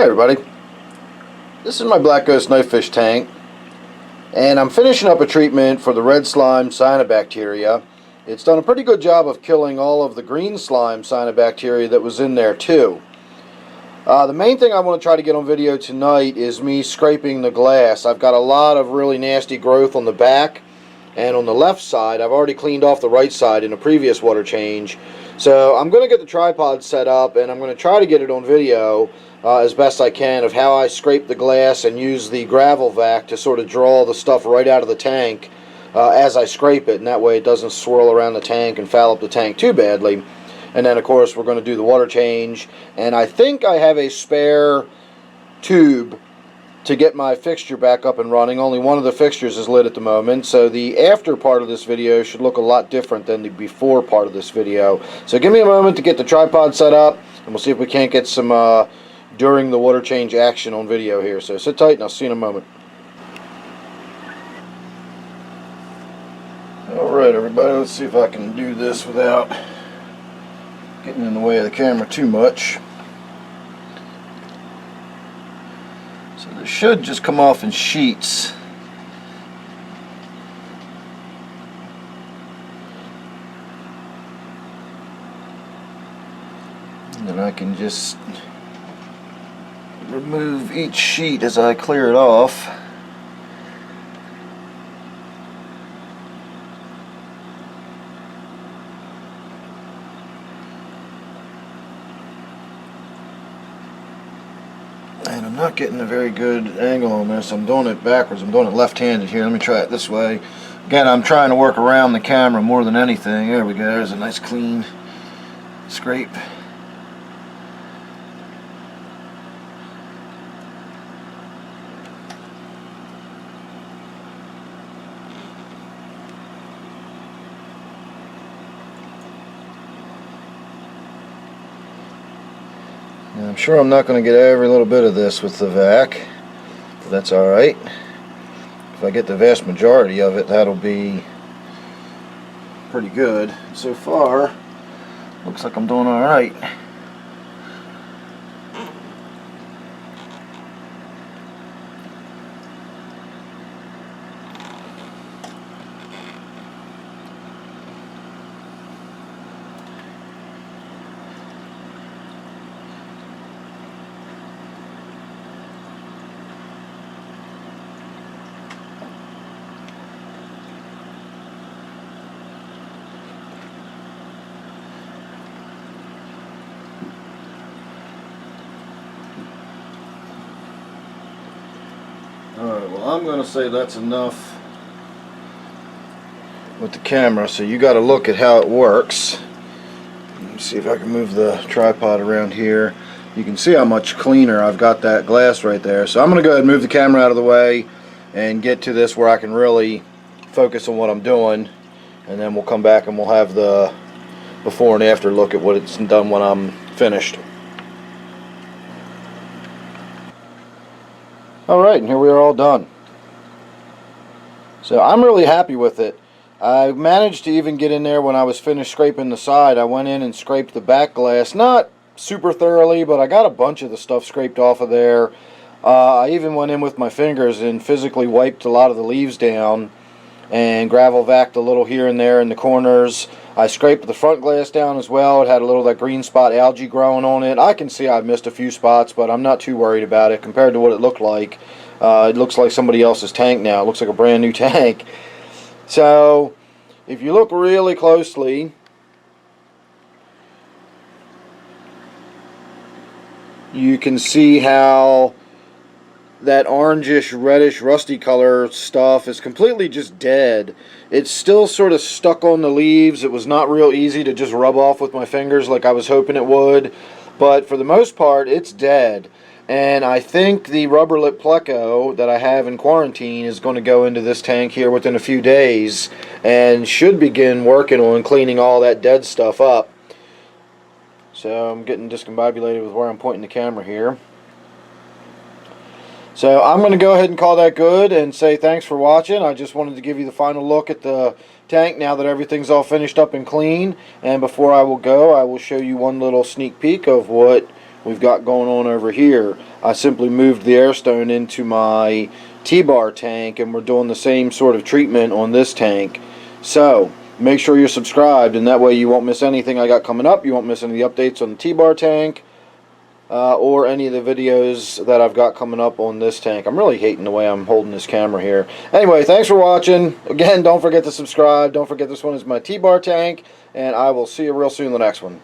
Hey everybody, this is my black ghost knifefish tank, and I'm finishing up a treatment for the red slime cyanobacteria. It's done a pretty good job of killing all of the green slime cyanobacteria that was in there too. The main thing I want to try to get on video tonight is me scraping the glass. I've got a lot of really nasty growth on the back and on the left side. I've already cleaned off the right side in a previous water change. So I'm going to get the tripod set up and I'm going to try to get it on video as best I can of how I scrape the glass and use the gravel vac to sort of draw the stuff right out of the tank as I scrape it, and that way it doesn't swirl around the tank and foul up the tank too badly. And then of course we're going to do the water change, and I think I have a spare tube to get my fixture back up and running. Only one of the fixtures is lit at the moment, so the after part of this video should look a lot different than the before part of this video. So give me a moment to get the tripod set up, and we'll see if we can't get some during the water change action on video here. So sit tight and I'll see you in a moment. Alright everybody, let's see if I can do this without getting in the way of the camera too much. So this should just come off in sheets. And then I can just remove each sheet as I clear it off. And I'm not getting a very good angle on this. I'm doing it backwards. I'm doing it left-handed here. Let me try it this way. Again, I'm trying to work around the camera more than anything. There we go. There's a nice clean scrape. Now, I'm sure I'm not going to get every little bit of this with the vac, but that's alright. If I get the vast majority of it, that'll be pretty good. So far, looks like I'm doing alright. Alright, well I'm going to say that's enough with the camera, so you got to look at how it works. Let me see if I can move the tripod around here. You can see how much cleaner I've got that glass right there. So I'm going to go ahead and move the camera out of the way and get to this where I can really focus on what I'm doing, and then we'll come back and we'll have the before and after look at what it's done when I'm finished. Alright, and here we are all done. So I'm really happy with it. I managed to even get in there when I was finished scraping the side. I went in and scraped the back glass, not super thoroughly, but I got a bunch of the stuff scraped off of there. I even went in with my fingers and physically wiped a lot of the leaves down and gravel vacked a little here and there in the corners. I scraped the front glass down as well. It had a little of that green spot algae growing on it. I can see I've missed a few spots, but I'm not too worried about it compared to what it looked like. It looks like somebody else's tank now. It looks like a brand new tank. So if you look really closely, you can see how that orangish, reddish, rusty color stuff is completely just dead. It's still sort of stuck on the leaves. It was not real easy to just rub off with my fingers like I was hoping it would, but for the most part it's dead. And I think the rubber lip pleco that I have in quarantine is going to go into this tank here within a few days and should begin working on cleaning all that dead stuff up. So I'm getting discombobulated with where I'm pointing the camera here. So I'm going to go ahead and call that good and say thanks for watching. I just wanted to give you the final look at the tank now that everything's all finished up and clean. And before I will go, I will show you one little sneak peek of what we've got going on over here. I simply moved the air stone into my T-bar tank, and we're doing the same sort of treatment on this tank. So make sure you're subscribed, and that way you won't miss anything I got coming up. You won't miss any updates on the T-bar tank or any of the videos that I've got coming up on this tank. I'm really hating the way I'm holding this camera here. Anyway, thanks for watching. Again, don't forget to subscribe. Don't forget this one is my T-bar tank, and I will see you real soon in the next one.